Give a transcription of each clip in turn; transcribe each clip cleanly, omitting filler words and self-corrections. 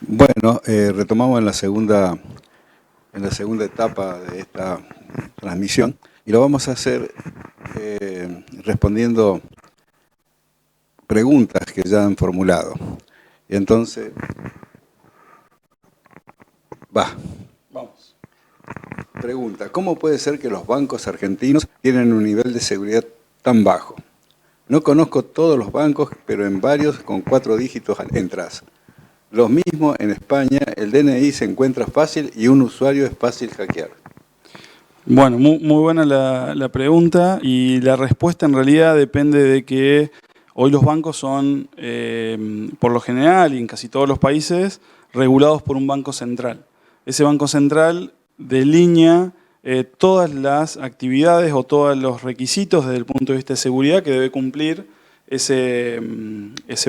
Bueno, retomamos en la segunda etapa de esta transmisión y lo vamos a hacer respondiendo preguntas que ya han formulado. Y entonces, va. Vamos. Pregunta, ¿cómo puede ser que los bancos argentinos tienen un nivel de seguridad tan bajo? No conozco todos los bancos, pero en varios con 4 dígitos entras. Lo mismo en España, el DNI se encuentra fácil y un usuario es fácil hackear. Bueno, muy buena la pregunta y la respuesta en realidad depende de que hoy los bancos son, por lo general y en casi todos los países, regulados por un banco central. Ese banco central delinea todas las actividades o todos los requisitos desde el punto de vista de seguridad que debe cumplir ese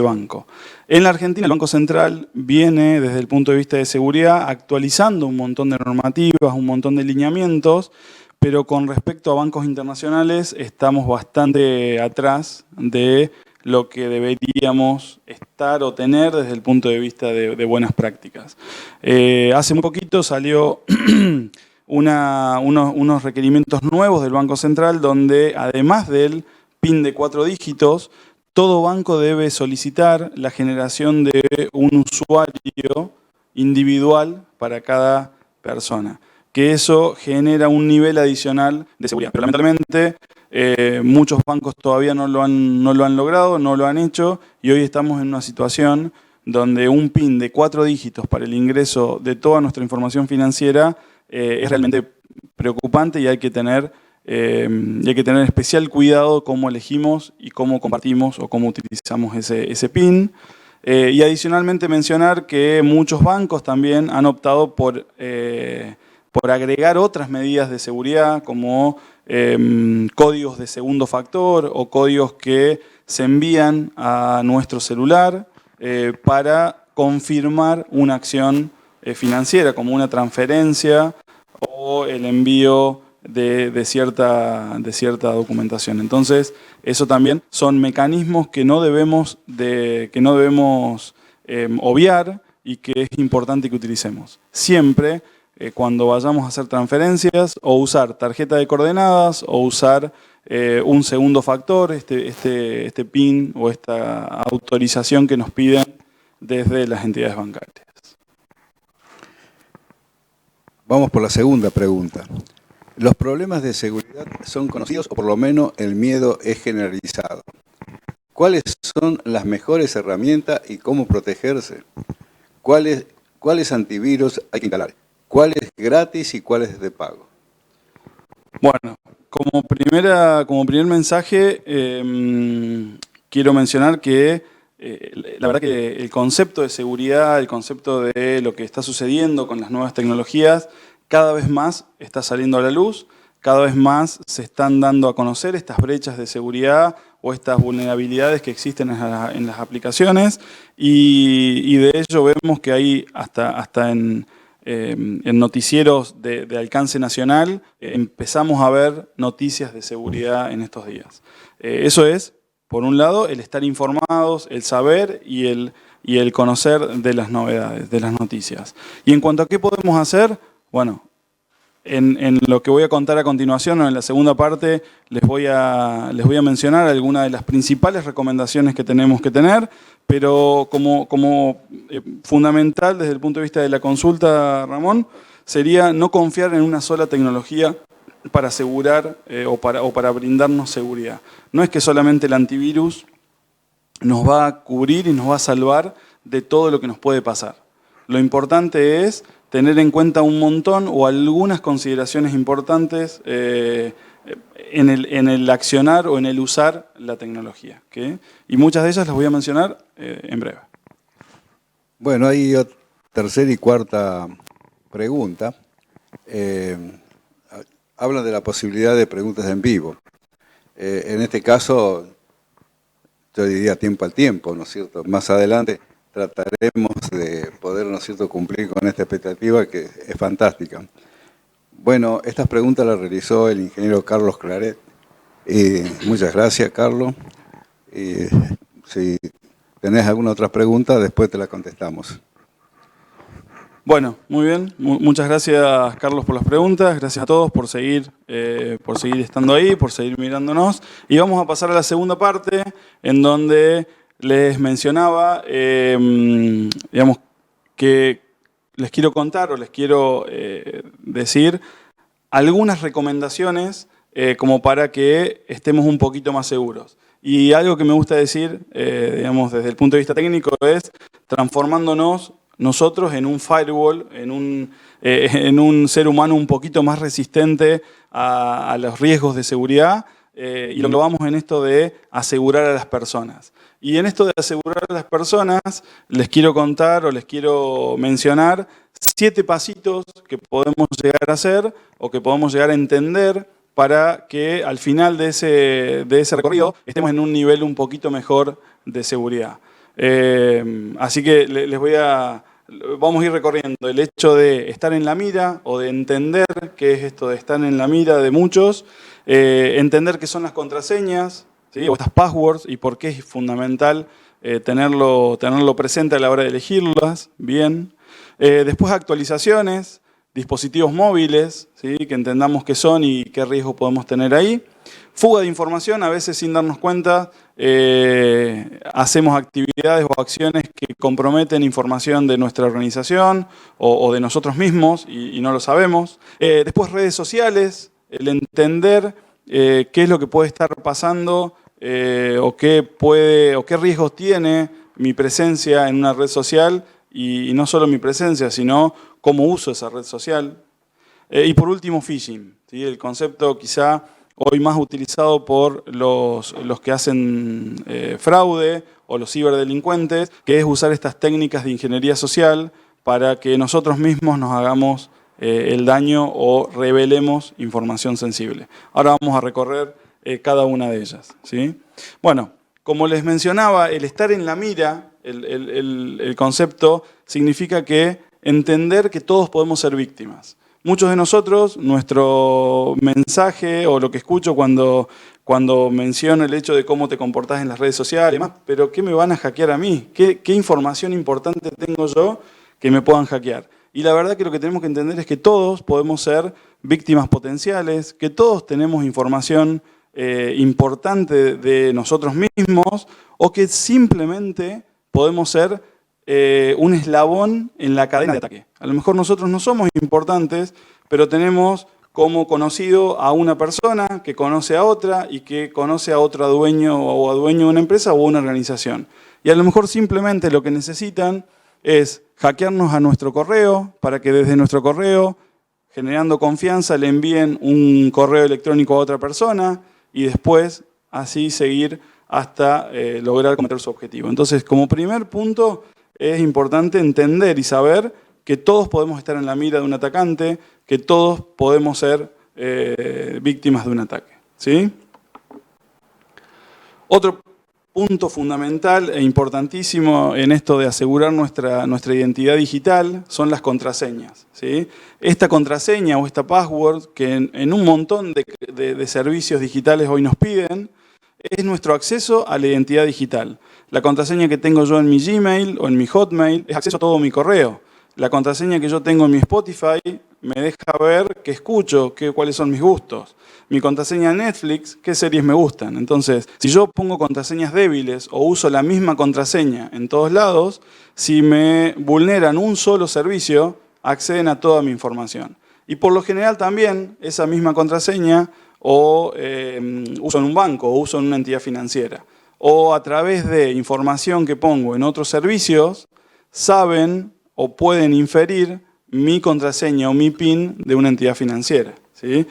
banco. En la Argentina el Banco Central viene desde el punto de vista de seguridad actualizando un montón de normativas, un montón de lineamientos, pero con respecto a bancos internacionales estamos bastante atrás de lo que deberíamos estar o tener desde el punto de vista de buenas prácticas. Hace muy poquito salió unos requerimientos nuevos del Banco Central donde además del PIN de 4 dígitos, todo banco debe solicitar la generación de un usuario individual para cada persona, que eso genera un nivel adicional de seguridad. Pero lamentablemente muchos bancos todavía no lo han logrado, no lo han hecho, y hoy estamos en una situación donde un PIN de 4 dígitos para el ingreso de toda nuestra información financiera es realmente preocupante y hay que tener especial cuidado cómo elegimos y cómo compartimos o cómo utilizamos ese PIN. Y adicionalmente mencionar que muchos bancos también han optado por agregar otras medidas de seguridad como códigos de segundo factor o códigos que se envían a nuestro celular para confirmar una acción financiera como una transferencia o el envío de cierta documentación. Entonces, eso también son mecanismos que no debemos obviar y que es importante que utilicemos. Siempre, cuando vayamos a hacer transferencias, o usar tarjeta de coordenadas, o usar un segundo factor, este PIN o esta autorización que nos piden desde las entidades bancarias. Vamos por la segunda pregunta. Los problemas de seguridad son conocidos o por lo menos el miedo es generalizado. ¿Cuáles son las mejores herramientas y cómo protegerse? ¿Cuáles antivirus hay que instalar? ¿Cuáles gratis y cuáles de pago? Bueno, como primer mensaje, quiero mencionar que la verdad que el concepto de seguridad, el concepto de lo que está sucediendo con las nuevas tecnologías, cada vez más está saliendo a la luz, cada vez más se están dando a conocer estas brechas de seguridad o estas vulnerabilidades que existen en las aplicaciones y de ello vemos que hay hasta en noticieros de alcance nacional empezamos a ver noticias de seguridad en estos días. Eso es, por un lado, el estar informados, el saber y el conocer de las novedades, de las noticias. Y en cuanto a qué podemos hacer, bueno, en lo que voy a contar a continuación, o en la segunda parte, les voy a mencionar algunas de las principales recomendaciones que tenemos que tener, pero como fundamental desde el punto de vista de la consulta, Ramón, sería no confiar en una sola tecnología para asegurar o para brindarnos seguridad. No es que solamente el antivirus nos va a cubrir y nos va a salvar de todo lo que nos puede pasar. Lo importante es tener en cuenta un montón o algunas consideraciones importantes en el accionar o en el usar la tecnología. ¿Okay? Y muchas de ellas las voy a mencionar en breve. Bueno, hay tercera y cuarta pregunta. Hablan de la posibilidad de preguntas en vivo. En este caso, yo diría tiempo al tiempo, ¿no es cierto? Más adelante trataremos de poder, ¿no es cierto?, cumplir con esta expectativa que es fantástica. Bueno, estas preguntas las realizó el ingeniero Carlos Claret. Muchas gracias, Carlos. Si tenés alguna otra pregunta, después te la contestamos. Bueno, muy bien. Muchas gracias, Carlos, por las preguntas. Gracias a todos por seguir estando ahí, por seguir mirándonos. Y vamos a pasar a la segunda parte, en donde les mencionaba, digamos, que les quiero contar o les quiero decir algunas recomendaciones como para que estemos un poquito más seguros. Y algo que me gusta decir, digamos, desde el punto de vista técnico, es transformándonos nosotros en un firewall, en un ser humano un poquito más resistente a los riesgos de seguridad, y lo vamos en esto de asegurar a las personas. Y en esto de asegurar a las personas, les quiero contar o les quiero mencionar 7 pasitos que podemos llegar a hacer o que podemos llegar a entender para que al final de ese recorrido estemos en un nivel un poquito mejor de seguridad. Así que vamos a ir recorriendo el hecho de estar en la mira o de entender qué es esto de estar en la mira de muchos, entender qué son las contraseñas, ¿sí? O estas passwords y por qué es fundamental tenerlo presente a la hora de elegirlas, bien. Después actualizaciones, dispositivos móviles, ¿sí? Que entendamos qué son y qué riesgo podemos tener ahí. Fuga de información, a veces sin darnos cuenta, hacemos actividades o acciones que comprometen información de nuestra organización o de nosotros mismos y no lo sabemos. Después redes sociales, el entender qué es lo que puede estar pasando o qué riesgos tiene mi presencia en una red social y no solo mi presencia, sino cómo uso esa red social. Y por último, phishing, ¿sí? El concepto quizá hoy más utilizado por los que hacen fraude o los ciberdelincuentes, que es usar estas técnicas de ingeniería social para que nosotros mismos nos hagamos el daño o revelemos información sensible. Ahora vamos a recorrer cada una de ellas, ¿sí? Bueno, como les mencionaba, el estar en la mira, el concepto significa que entender que todos podemos ser víctimas. Muchos de nosotros, nuestro mensaje o lo que escucho cuando menciono el hecho de cómo te comportás en las redes sociales, y demás, pero ¿qué me van a hackear a mí? ¿Qué información importante tengo yo que me puedan hackear? Y la verdad que lo que tenemos que entender es que todos podemos ser víctimas potenciales, que todos tenemos información importante de nosotros mismos o que simplemente podemos ser un eslabón en la cadena de ataque. A lo mejor nosotros no somos importantes, pero tenemos como conocido a una persona que conoce a otra y que conoce a otro dueño o a dueño de una empresa o una organización. Y a lo mejor simplemente lo que necesitan es hackearnos a nuestro correo para que desde nuestro correo, generando confianza, le envíen un correo electrónico a otra persona y después así seguir hasta lograr cometer su objetivo. Entonces, como primer punto, es importante entender y saber que todos podemos estar en la mira de un atacante, que todos podemos ser víctimas de un ataque, ¿sí? Otro punto fundamental e importantísimo en esto de asegurar nuestra identidad digital son las contraseñas, ¿sí? Esta contraseña o esta password que en un montón de servicios digitales hoy nos piden, es nuestro acceso a la identidad digital. La contraseña que tengo yo en mi Gmail o en mi Hotmail es acceso a todo mi correo. La contraseña que yo tengo en mi Spotify me deja ver qué escucho, cuáles son mis gustos. Mi contraseña en Netflix, qué series me gustan. Entonces, si yo pongo contraseñas débiles o uso la misma contraseña en todos lados, si me vulneran un solo servicio, acceden a toda mi información. Y por lo general también esa misma contraseña o uso en un banco o uso en una entidad financiera. O a través de información que pongo en otros servicios, saben o pueden inferir mi contraseña o mi PIN de una entidad financiera, ¿sí?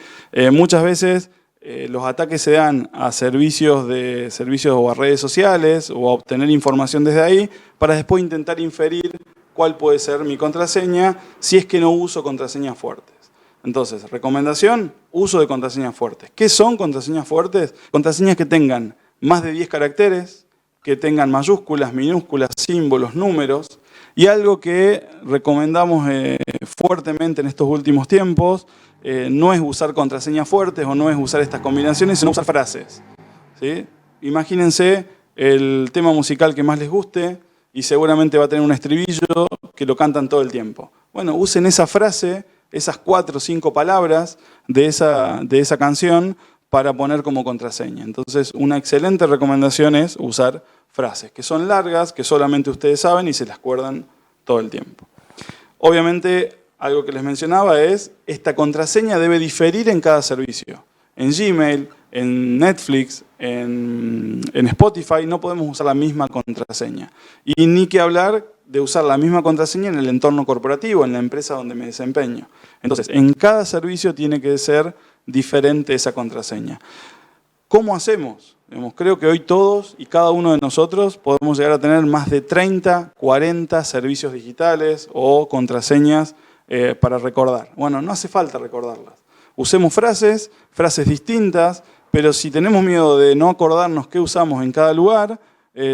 Muchas veces los ataques se dan a servicios o a redes sociales o a obtener información desde ahí para después intentar inferir cuál puede ser mi contraseña si es que no uso contraseñas fuertes. Entonces, recomendación, uso de contraseñas fuertes. ¿Qué son contraseñas fuertes? Contraseñas que tengan más de 10 caracteres, que tengan mayúsculas, minúsculas, símbolos, números, y algo que recomendamos fuertemente en estos últimos tiempos, no es usar contraseñas fuertes o no es usar estas combinaciones, sino usar frases, ¿sí? Imagínense el tema musical que más les guste y seguramente va a tener un estribillo que lo cantan todo el tiempo. Bueno, usen esa frase, esas 4 o 5 palabras de esa canción para poner como contraseña. Entonces, una excelente recomendación es usar frases que son largas, que solamente ustedes saben y se las acuerdan todo el tiempo. Obviamente, algo que les mencionaba es, esta contraseña debe diferir en cada servicio. En Gmail, en Netflix, en Spotify, no podemos usar la misma contraseña. Y ni que hablar de usar la misma contraseña en el entorno corporativo, en la empresa donde me desempeño. Entonces, en cada servicio tiene que ser diferente esa contraseña. ¿Cómo hacemos? Creo que hoy todos y cada uno de nosotros podemos llegar a tener más de 30, 40 servicios digitales o contraseñas para recordar. Bueno, no hace falta recordarlas. Usemos frases distintas, pero si tenemos miedo de no acordarnos qué usamos en cada lugar,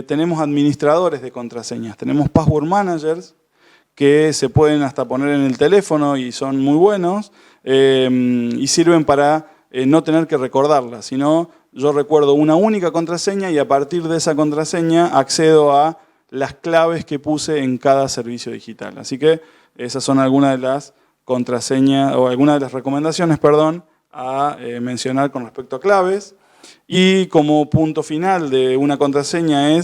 tenemos administradores de contraseñas, tenemos password managers que se pueden hasta poner en el teléfono y son muy buenos y sirven para no tener que recordarlas, sino yo recuerdo una única contraseña y a partir de esa contraseña accedo a las claves que puse en cada servicio digital. Así que esas son algunas de las contraseñas o algunas de las recomendaciones, a mencionar con respecto a claves. Y como punto final de una contraseña es,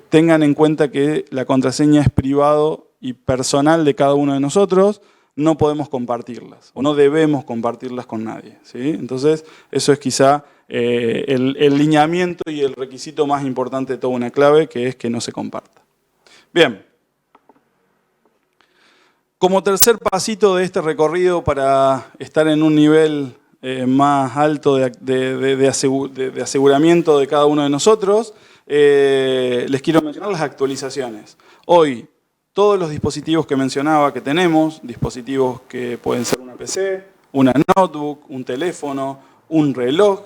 tengan en cuenta que la contraseña es privado y personal de cada uno de nosotros, no podemos compartirlas o no debemos compartirlas con nadie, ¿sí? Entonces, eso es quizá el lineamiento y el requisito más importante de toda una clave, que es que no se comparta. Bien. Como tercer pasito de este recorrido para estar en un nivel más alto de aseguramiento de cada uno de nosotros, les quiero mencionar las actualizaciones. Hoy, todos los dispositivos que mencionaba que tenemos, dispositivos que pueden ser una PC, una notebook, un teléfono, un reloj,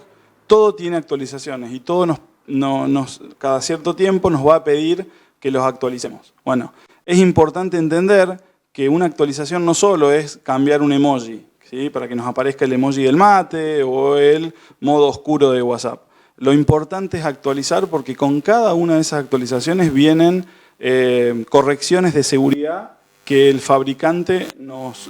todo tiene actualizaciones y todo cada cierto tiempo nos va a pedir que los actualicemos. Bueno, es importante entender que una actualización no solo es cambiar un emoji, ¿sí? Para que nos aparezca el emoji del mate o el modo oscuro de WhatsApp. Lo importante es actualizar porque con cada una de esas actualizaciones vienen correcciones de seguridad que el fabricante nos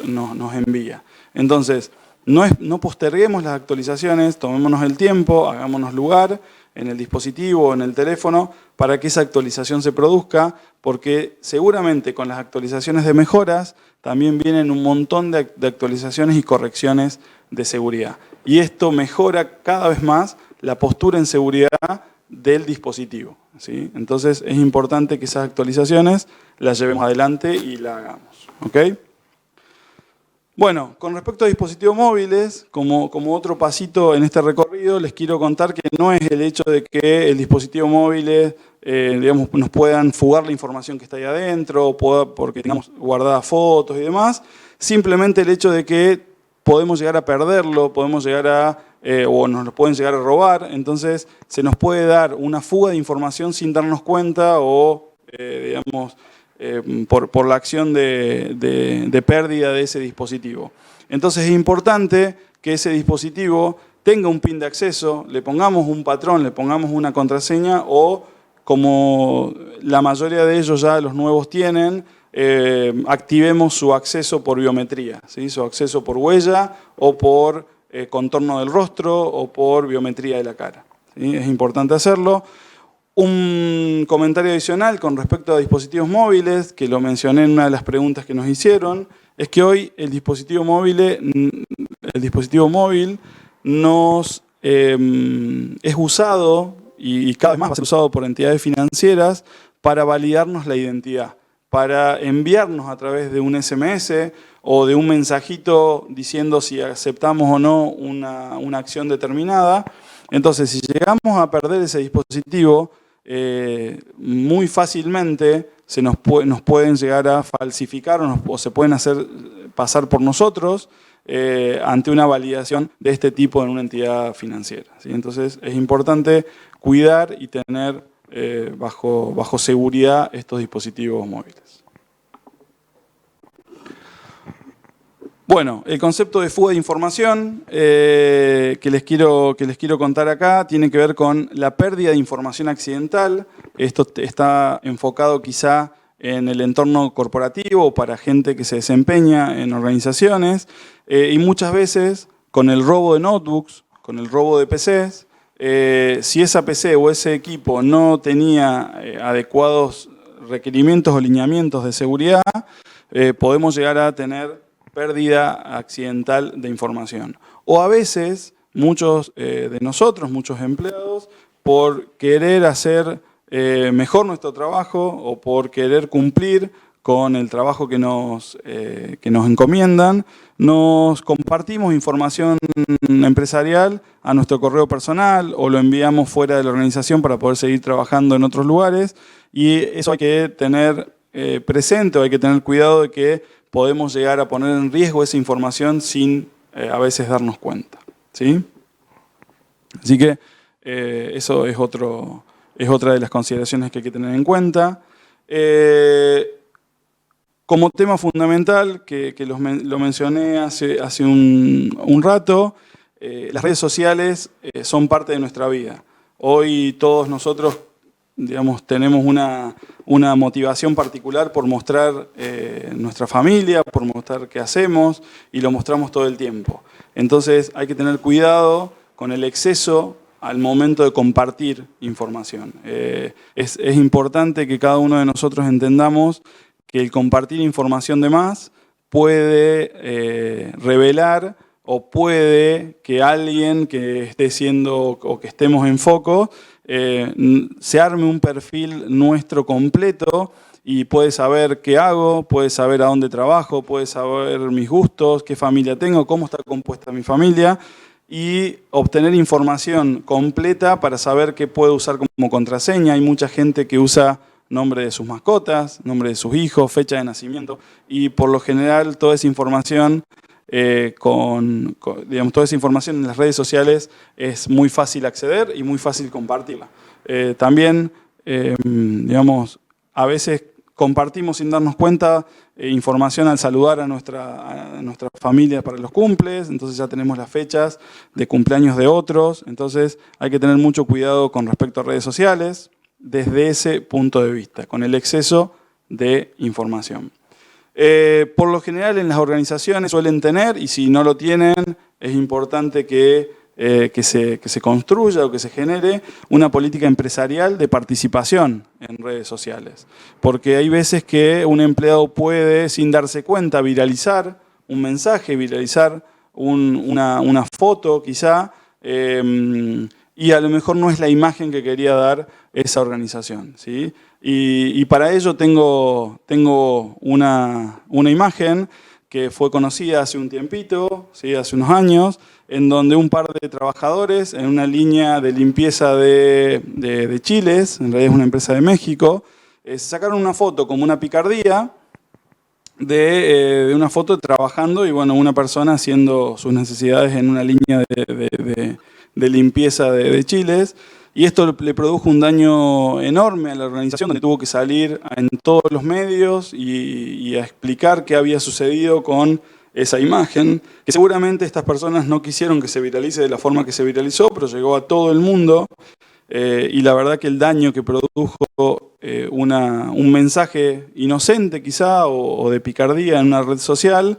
envía. Entonces, no posterguemos las actualizaciones, tomémonos el tiempo, hagámonos lugar en el dispositivo o en el teléfono para que esa actualización se produzca, porque seguramente con las actualizaciones de mejoras también vienen un montón de actualizaciones y correcciones de seguridad. Y esto mejora cada vez más la postura en seguridad del dispositivo, ¿sí? Entonces es importante que esas actualizaciones las llevemos adelante y las hagamos, ¿ok? Bueno, con respecto a dispositivos móviles, como otro pasito en este recorrido, les quiero contar que no es el hecho de que el dispositivo móvil nos puedan fugar la información que está ahí adentro, porque tengamos guardadas fotos y demás, simplemente el hecho de que podemos llegar a perderlo, podemos llegar o nos lo pueden llegar a robar, entonces se nos puede dar una fuga de información sin darnos cuenta o, por la acción de pérdida de ese dispositivo. Entonces es importante que ese dispositivo tenga un PIN de acceso, le pongamos un patrón, le pongamos una contraseña o, como la mayoría de ellos ya los nuevos tienen, activemos su acceso por biometría, ¿sí? Su acceso por huella o por contorno del rostro o por biometría de la cara, ¿sí? Es importante hacerlo. Un comentario adicional con respecto a dispositivos móviles, que lo mencioné en una de las preguntas que nos hicieron, es que hoy el dispositivo móvil es usado y cada vez más va a ser usado por entidades financieras para validarnos la identidad, para enviarnos a través de un SMS o de un mensajito diciendo si aceptamos o no una acción determinada. Entonces, si llegamos a perder ese dispositivo, muy fácilmente nos pueden llegar a falsificar o se pueden hacer pasar por nosotros ante una validación de este tipo en una entidad financiera, ¿sí? Entonces es importante cuidar y tener bajo seguridad estos dispositivos móviles. Bueno, el concepto de fuga de información que les quiero contar acá tiene que ver con la pérdida de información accidental. Esto está enfocado quizá en el entorno corporativo para gente que se desempeña en organizaciones y muchas veces con el robo de notebooks, con el robo de PCs, si esa PC o ese equipo no tenía adecuados requerimientos o lineamientos de seguridad, podemos llegar a tener pérdida accidental de información. O a veces, muchos de nosotros, muchos empleados, por querer hacer mejor nuestro trabajo o por querer cumplir con el trabajo que nos encomiendan, nos compartimos información empresarial a nuestro correo personal o lo enviamos fuera de la organización para poder seguir trabajando en otros lugares, y eso hay que tener presente, o hay que tener cuidado de que podemos llegar a poner en riesgo esa información sin a veces darnos cuenta, ¿sí? Así que eso es otra de las consideraciones que hay que tener en cuenta. Como tema fundamental, que lo mencioné hace un rato, las redes sociales son parte de nuestra vida. Hoy todos nosotros, digamos, tenemos una motivación particular por mostrar nuestra familia, por mostrar qué hacemos, y lo mostramos todo el tiempo. Entonces hay que tener cuidado con el exceso al momento de compartir información. Es importante que cada uno de nosotros entendamos que el compartir información de más puede revelar o puede que alguien que esté siendo o que estemos en foco se arme un perfil nuestro completo y puede saber qué hago, puede saber a dónde trabajo, puede saber mis gustos, qué familia tengo, cómo está compuesta mi familia, y obtener información completa para saber qué puedo usar como contraseña. Hay mucha gente que usa nombre de sus mascotas, nombre de sus hijos, fecha de nacimiento, y por lo general toda esa información toda esa información en las redes sociales es muy fácil acceder y muy fácil compartirla. También, digamos, a veces compartimos sin darnos cuenta información al saludar a nuestra familia para los cumples, entonces ya tenemos las fechas de cumpleaños de otros, entonces hay que tener mucho cuidado con respecto a redes sociales desde ese punto de vista, con el exceso de información. Por lo general en las organizaciones suelen tener, y si no lo tienen, es importante que se construya o que se genere una política empresarial de participación en redes sociales. Porque hay veces que un empleado puede, sin darse cuenta, viralizar un mensaje, viralizar una foto quizá, y a lo mejor no es la imagen que quería dar esa organización, ¿sí? Y para ello tengo una imagen que fue conocida hace un tiempito, ¿sí? Hace unos años, en donde un par de trabajadores en una línea de limpieza de chiles, en realidad es una empresa de México, sacaron una foto como una picardía de una foto trabajando y bueno, una persona haciendo sus necesidades en una línea de limpieza de chiles. Y esto le produjo un daño enorme a la organización, donde tuvo que salir en todos los medios y a explicar qué había sucedido con esa imagen, que seguramente estas personas no quisieron que se viralice de la forma que se viralizó, pero llegó a todo el mundo. Y la verdad que el daño que produjo un mensaje inocente quizá o de picardía en una red social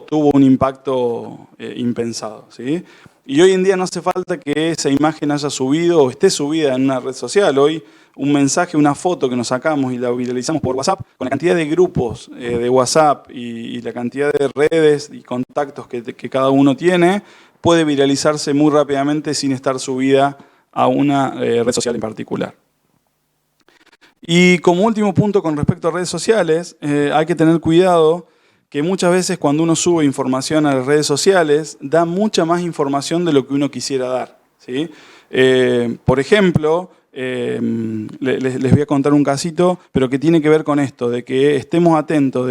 tuvo un impacto impensado, ¿sí? Y hoy en día no hace falta que esa imagen haya subido o esté subida en una red social. Hoy un mensaje, una foto que nos sacamos y la viralizamos por WhatsApp, con la cantidad de grupos de WhatsApp y la cantidad de redes y contactos que cada uno tiene, puede viralizarse muy rápidamente sin estar subida a una red social en particular. Y como último punto con respecto a redes sociales, hay que tener cuidado que muchas veces cuando uno sube información a las redes sociales, da mucha más información de lo que uno quisiera dar, ¿sí? Por ejemplo, les voy a contar un casito, pero que tiene que ver con esto, de que estemos atentos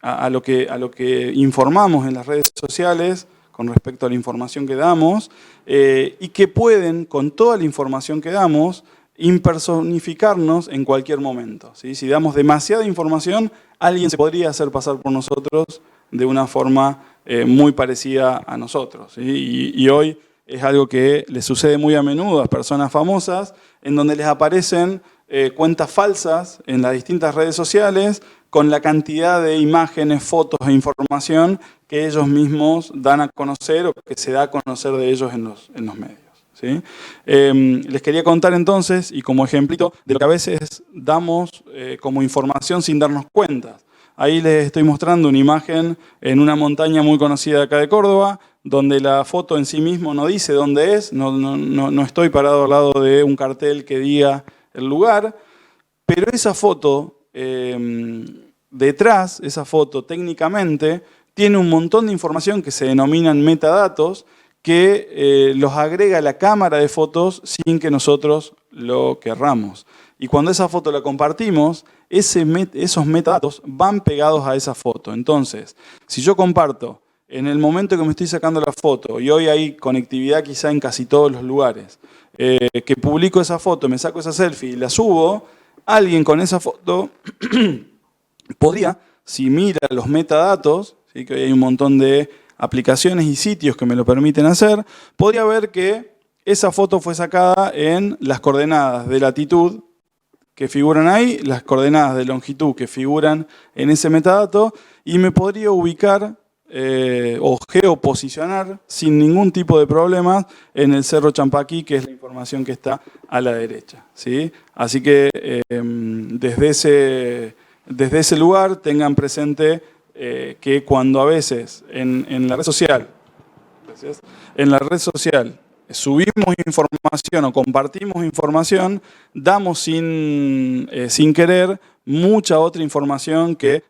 a lo que informamos en las redes sociales con respecto a la información que damos, y que pueden, con toda la información que damos, impersonificarnos en cualquier momento, ¿sí? Si damos demasiada información, alguien se podría hacer pasar por nosotros de una forma muy parecida a nosotros, ¿sí? Y hoy es algo que les sucede muy a menudo a personas famosas, en donde les aparecen cuentas falsas en las distintas redes sociales con la cantidad de imágenes, fotos e información que ellos mismos dan a conocer o que se da a conocer de ellos en los medios. ¿Sí? Les quería contar entonces, y como ejemplito, de lo que a veces damos como información sin darnos cuenta. Ahí les estoy mostrando una imagen en una montaña muy conocida acá de Córdoba, donde la foto en sí mismo no dice dónde es, no estoy parado al lado de un cartel que diga el lugar, pero esa foto, detrás, esa foto técnicamente, tiene un montón de información que se denominan metadatos, que los agrega la cámara de fotos sin que nosotros lo querramos. Y cuando esa foto la compartimos, esos metadatos van pegados a esa foto. Entonces, si yo comparto en el momento que me estoy sacando la foto, y hoy hay conectividad quizá en casi todos los lugares, que publico esa foto, me saco esa selfie y la subo, alguien con esa foto podría, si mira los metadatos, ¿sí? Que hoy hay un montón de aplicaciones y sitios que me lo permiten hacer, podría ver que esa foto fue sacada en las coordenadas de latitud que figuran ahí, las coordenadas de longitud que figuran en ese metadato, y me podría ubicar o geoposicionar sin ningún tipo de problemas en el Cerro Champaquí, que es la información que está a la derecha. ¿Sí? Así que desde ese lugar tengan presente que cuando a veces en la red social, gracias, en la red social subimos información o compartimos información, damos sin querer mucha otra información que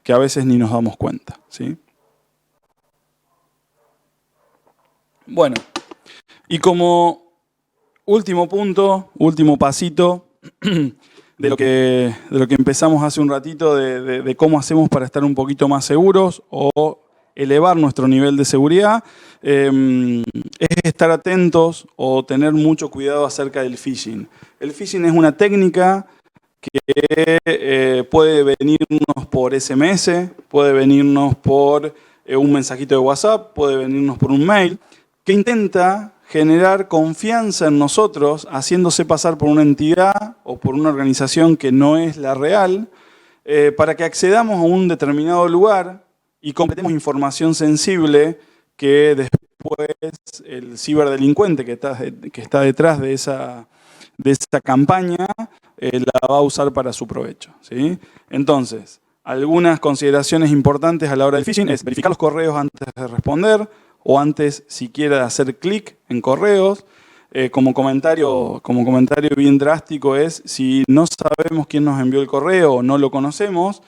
a veces ni nos damos cuenta. ¿Sí? Bueno, y como último punto, último pasito de lo que empezamos hace un ratito, de cómo hacemos para estar un poquito más seguros o elevar nuestro nivel de seguridad, es estar atentos o tener mucho cuidado acerca del phishing. El phishing es una técnica que puede venirnos por SMS, puede venirnos por un mensajito de WhatsApp, puede venirnos por un mail, que intenta generar confianza en nosotros, haciéndose pasar por una entidad o por una organización que no es la real, para que accedamos a un determinado lugar y completemos información sensible que después el ciberdelincuente que está detrás de esa campaña la va a usar para su provecho. ¿Sí? Entonces, algunas consideraciones importantes a la hora del phishing es verificar los correos antes de responder o antes siquiera de hacer clic en correos. Como comentario bien drástico es, si no sabemos quién nos envió el correo o no lo conocemos,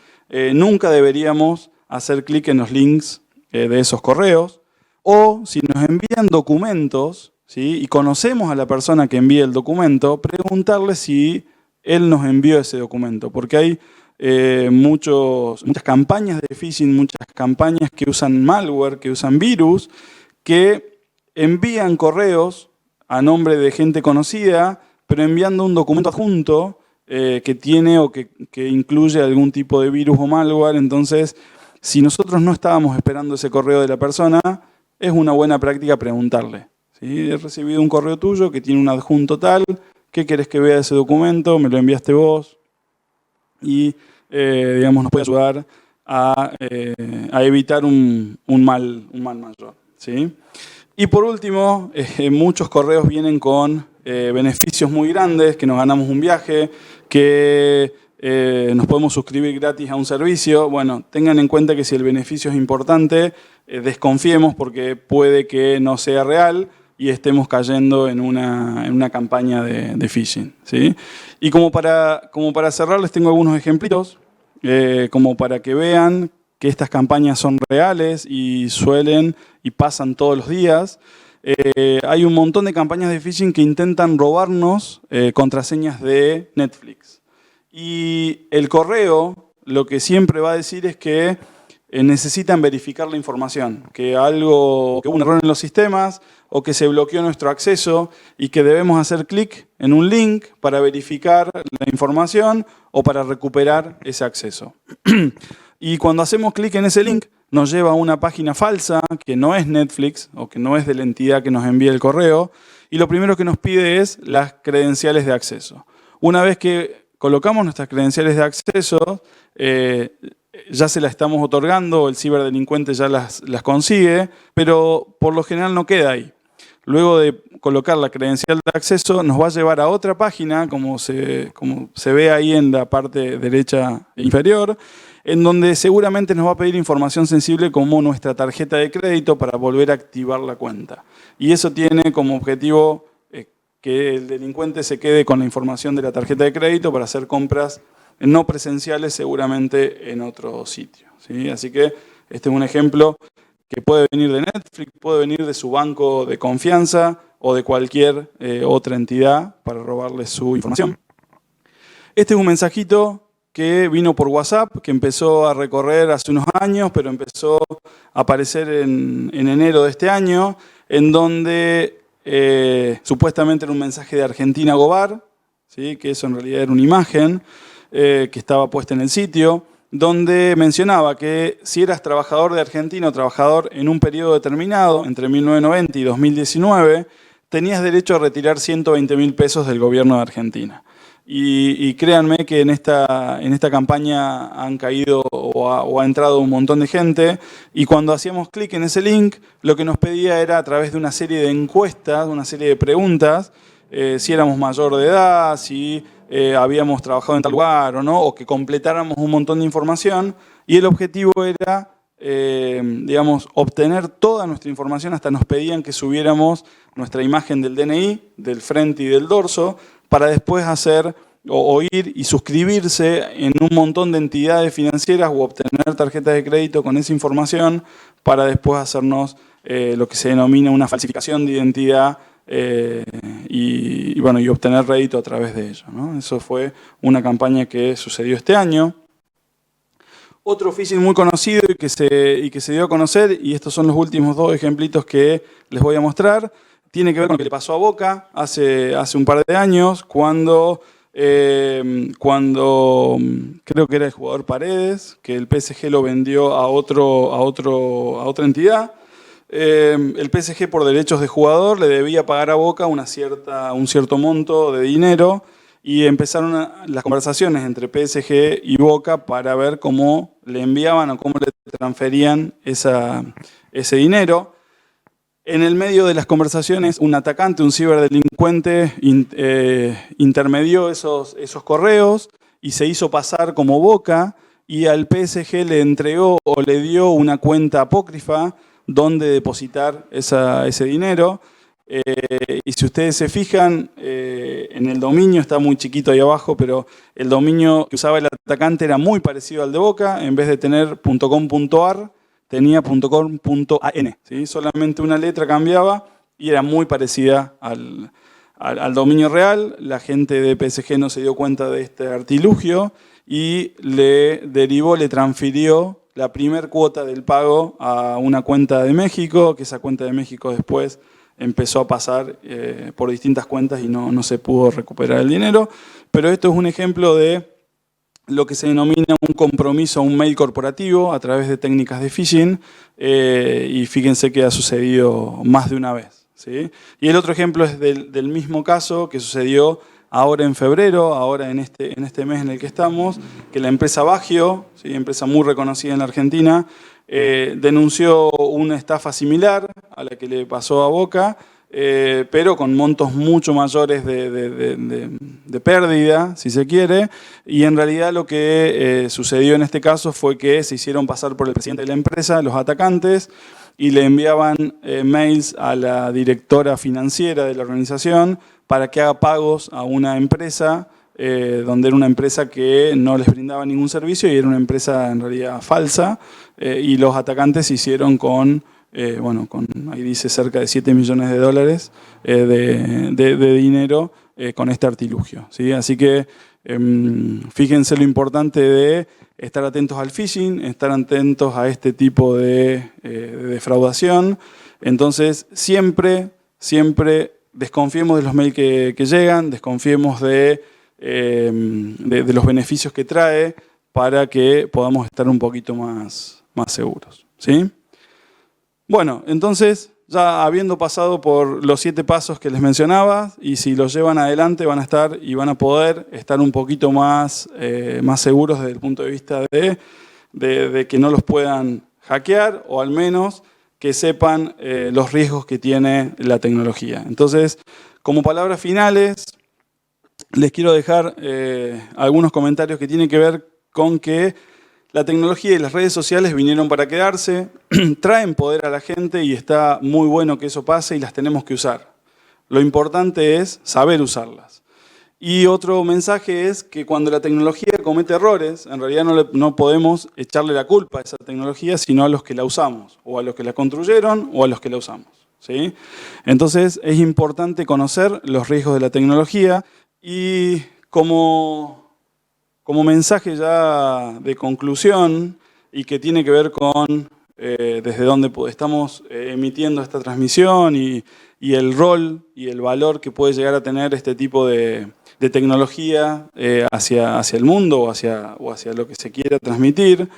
nunca deberíamos hacer clic en los links de esos correos. O si nos envían documentos, ¿sí? Y conocemos a la persona que envía el documento, preguntarle si él nos envió ese documento. Porque hay muchas campañas de phishing, muchas campañas que usan malware, que usan virus, que envían correos a nombre de gente conocida, pero enviando un documento adjunto que tiene o que incluye algún tipo de virus o malware. Entonces, si nosotros no estábamos esperando ese correo de la persona, es una buena práctica preguntarle. ¿Sí? He recibido un correo tuyo que tiene un adjunto tal, ¿qué querés que vea ese documento? ¿Me lo enviaste vos? Y nos puede ayudar a evitar un mal mayor. ¿Sí? Y por último, muchos correos vienen con beneficios muy grandes, que nos ganamos un viaje, que nos podemos suscribir gratis a un servicio. Bueno, tengan en cuenta que si el beneficio es importante, desconfiemos porque puede que no sea real y estemos cayendo en una campaña de phishing. ¿Sí? Y como para cerrar, les tengo algunos ejemplitos, como para que vean que estas campañas son reales y suelen y pasan todos los días. Hay un montón de campañas de phishing que intentan robarnos contraseñas de Netflix. Y el correo lo que siempre va a decir es que necesitan verificar la información, que hubo un error en los sistemas o que se bloqueó nuestro acceso y que debemos hacer clic en un link para verificar la información o para recuperar ese acceso. Y cuando hacemos clic en ese link, nos lleva a una página falsa que no es Netflix o que no es de la entidad que nos envía el correo, y lo primero que nos pide es las credenciales de acceso. Una vez que colocamos nuestras credenciales de acceso, ya se las estamos otorgando, el ciberdelincuente ya las consigue, pero por lo general no queda ahí. Luego de colocar la credencial de acceso, nos va a llevar a otra página, como se ve ahí en la parte derecha inferior, en donde seguramente nos va a pedir información sensible como nuestra tarjeta de crédito para volver a activar la cuenta. Y eso tiene como objetivo que el delincuente se quede con la información de la tarjeta de crédito para hacer compras no presenciales seguramente en otro sitio, ¿sí? Así que este es un ejemplo que puede venir de Netflix, puede venir de su banco de confianza o de cualquier otra entidad para robarle su información. Este es un mensajito que vino por WhatsApp, que empezó a recorrer hace unos años, pero empezó a aparecer en enero de este año, en donde supuestamente era un mensaje de Argentina Gobar, ¿sí? Que eso en realidad era una imagen que estaba puesta en el sitio, donde mencionaba que si eras trabajador de Argentina o trabajador en un periodo determinado, entre 1990 y 2019, tenías derecho a retirar 120.000 pesos del gobierno de Argentina. Y créanme que en esta campaña han caído o ha entrado un montón de gente, y cuando hacíamos clic en ese link, lo que nos pedía era, a través de una serie de encuestas, una serie de preguntas, si éramos mayor de edad, si habíamos trabajado en tal lugar o no, o que completáramos un montón de información, y el objetivo era, digamos, obtener toda nuestra información. Hasta nos pedían que subiéramos nuestra imagen del DNI, del frente y del dorso, para después hacer o ir y suscribirse en un montón de entidades financieras o obtener tarjetas de crédito con esa información para después hacernos lo que se denomina una falsificación de identidad y obtener rédito a través de ello, ¿no? Eso fue una campaña que sucedió este año. Otro phishing muy conocido y que se dio a conocer, y estos son los últimos dos ejemplitos que les voy a mostrar, tiene que ver con lo que le pasó a Boca hace un par de años, cuando creo que era el jugador Paredes, que el PSG lo vendió a otra entidad. El PSG, por derechos de jugador, le debía pagar a Boca un cierto monto de dinero, y empezaron las conversaciones entre PSG y Boca para ver cómo le enviaban o cómo le transferían ese dinero. En el medio de las conversaciones, un atacante, un ciberdelincuente, intermedió esos correos y se hizo pasar como Boca, y al PSG le entregó o le dio una cuenta apócrifa donde depositar ese dinero. Y si ustedes se fijan, en el dominio, está muy chiquito ahí abajo, pero el dominio que usaba el atacante era muy parecido al de Boca. En vez de tener .com.ar, tenía .com.an, ¿sí? Solamente una letra cambiaba y era muy parecida al dominio real. La gente de PSG no se dio cuenta de este artilugio y le transfirió la primer cuota del pago a una cuenta de México, que esa cuenta de México después empezó a pasar por distintas cuentas y no se pudo recuperar el dinero. Pero esto es un ejemplo de lo que se denomina un compromiso a un mail corporativo a través de técnicas de phishing, y fíjense que ha sucedido más de una vez, ¿sí? Y el otro ejemplo es del mismo caso que sucedió ahora en febrero, ahora en este mes en el que estamos, que la empresa Bagio, ¿sí? Empresa muy reconocida en la Argentina, denunció una estafa similar a la que le pasó a Boca, pero con montos mucho mayores de pérdida, si se quiere, y en realidad lo que sucedió en este caso fue que se hicieron pasar por el presidente de la empresa, los atacantes, y le enviaban mails a la directora financiera de la organización para que haga pagos a una empresa, donde era una empresa que no les brindaba ningún servicio y era una empresa en realidad falsa, y los atacantes se hicieron con ahí dice cerca de $7 millones de dinero con este artilugio, ¿sí? Así que fíjense lo importante de estar atentos al phishing, estar atentos a este tipo de defraudación. Entonces, siempre desconfiemos de los mails que llegan, desconfiemos de los beneficios que trae para que podamos estar un poquito más seguros, ¿sí? Bueno, entonces ya habiendo pasado por los 7 pasos que les mencionaba, y si los llevan adelante van a estar y van a poder estar un poquito más, más seguros desde el punto de vista de que no los puedan hackear, o al menos que sepan los riesgos que tiene la tecnología. Entonces, como palabras finales, les quiero dejar algunos comentarios que tienen que ver con que la tecnología y las redes sociales vinieron para quedarse, traen poder a la gente y está muy bueno que eso pase y las tenemos que usar. Lo importante es saber usarlas. Y otro mensaje es que cuando la tecnología comete errores, en realidad no podemos echarle la culpa a esa tecnología, sino a los que la usamos, o a los que la construyeron, o a los que la usamos, ¿sí? Entonces es importante conocer los riesgos de la tecnología y como mensaje ya de conclusión y que tiene que ver con desde dónde estamos emitiendo esta transmisión y el rol y el valor que puede llegar a tener este tipo de tecnología hacia el mundo o hacia lo que se quiera transmitir.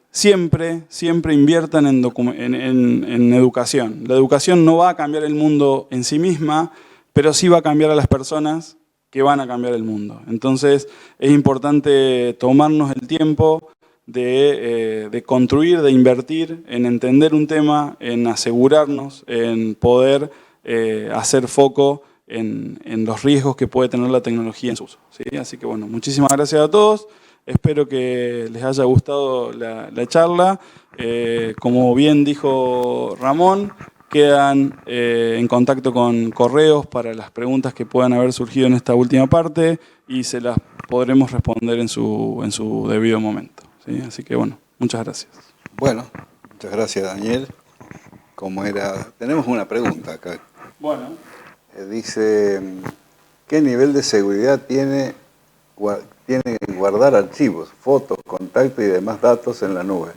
Siempre inviertan en educación. La educación no va a cambiar el mundo en sí misma, pero sí va a cambiar a las personas que van a cambiar el mundo. Entonces es importante tomarnos el tiempo de construir, de invertir, en entender un tema, en asegurarnos, en poder hacer foco en los riesgos que puede tener la tecnología en su uso, ¿sí? Así que bueno, muchísimas gracias a todos. Espero que les haya gustado la charla. Como bien dijo Ramón, quedan en contacto con correos para las preguntas que puedan haber surgido en esta última parte y se las podremos responder en su debido momento, ¿sí? Así que bueno, muchas gracias. Bueno, muchas gracias, Daniel. Tenemos una pregunta acá. Bueno. Dice, ¿qué nivel de seguridad tiene guardar archivos, fotos, contactos y demás datos en la nube?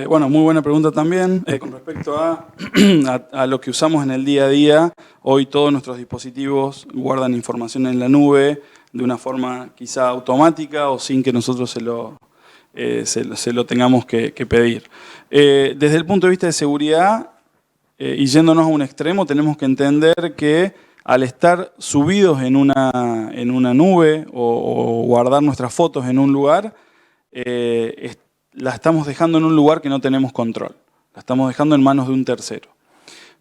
Bueno, muy buena pregunta también. Con respecto a lo que usamos en el día a día, hoy todos nuestros dispositivos guardan información en la nube de una forma quizá automática o sin que nosotros se lo tengamos que pedir. Desde el punto de vista de seguridad, y yéndonos a un extremo, tenemos que entender que al estar subidos en una nube o guardar nuestras fotos en un lugar, la estamos dejando en un lugar que no tenemos control. La estamos dejando en manos de un tercero.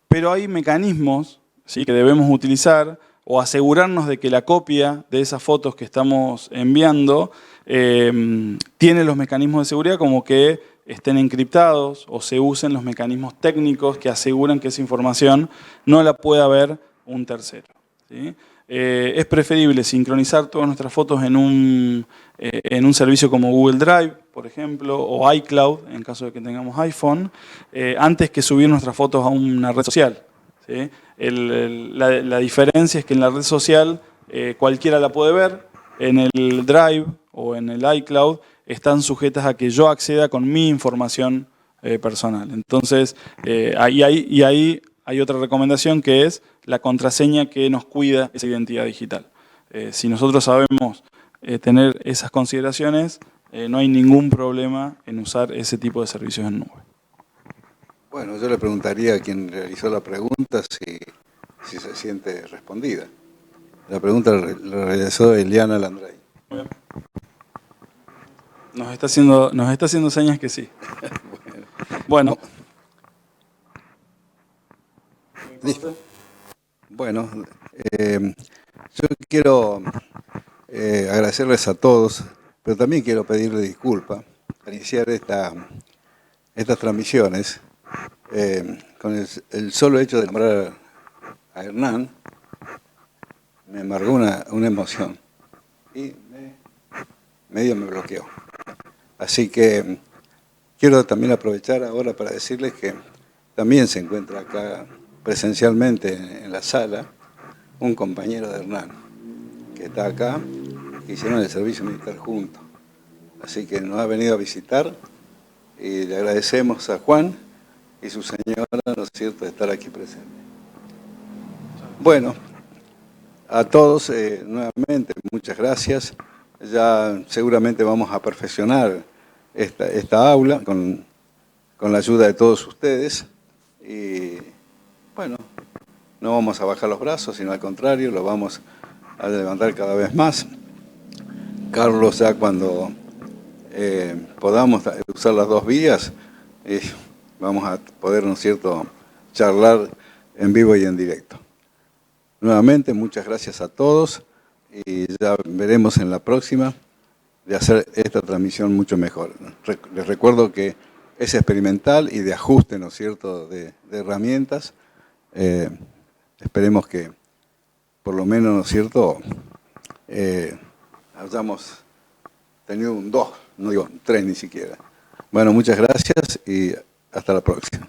Pero hay mecanismos, ¿sí?, que debemos utilizar o asegurarnos de que la copia de esas fotos que estamos enviando tiene los mecanismos de seguridad, como que estén encriptados o se usen los mecanismos técnicos que aseguran que esa información no la pueda ver un tercero, ¿sí? Es preferible sincronizar todas nuestras fotos en un servicio como Google Drive, por ejemplo, o iCloud, en caso de que tengamos iPhone, antes que subir nuestras fotos a una red social, ¿sí? La diferencia es que en la red social cualquiera la puede ver, en el Drive o en el iCloud están sujetas a que yo acceda con mi información personal. Entonces, ahí hay otra recomendación, que es la contraseña que nos cuida esa identidad digital. Si nosotros sabemos tener esas consideraciones, no hay ningún problema en usar ese tipo de servicios en nube. Bueno, yo le preguntaría a quien realizó la pregunta si se siente respondida. La pregunta la realizó Eliana Landray. Muy bien. Nos está haciendo señas que sí. Bueno. Listo. Bueno, yo quiero agradecerles a todos, pero también quiero pedirle disculpas al iniciar estas transmisiones con el solo hecho de nombrar a Hernán. Me embargó una emoción y medio me bloqueó. Así que quiero también aprovechar ahora para decirles que también se encuentra acá presencialmente en la sala un compañero de Hernán, que está acá, que hicieron el servicio militar juntos. Así que nos ha venido a visitar y le agradecemos a Juan y su señora, ¿no es cierto?, de estar aquí presente. Bueno, a todos nuevamente muchas gracias. Ya seguramente vamos a perfeccionar esta aula con con la ayuda de todos ustedes. Y bueno, no vamos a bajar los brazos, sino al contrario, lo vamos a levantar cada vez más. Carlos, ya cuando podamos usar las dos vías, vamos a poder, ¿no es cierto?, charlar en vivo y en directo. Nuevamente, muchas gracias a todos y ya veremos en la próxima de hacer esta transmisión mucho mejor. Les recuerdo que es experimental y de ajuste, ¿no es cierto?, de herramientas. Esperemos que, por lo menos, ¿no es cierto?, hayamos tenido un 2, no digo un 3 ni siquiera. Bueno, muchas gracias y hasta la próxima.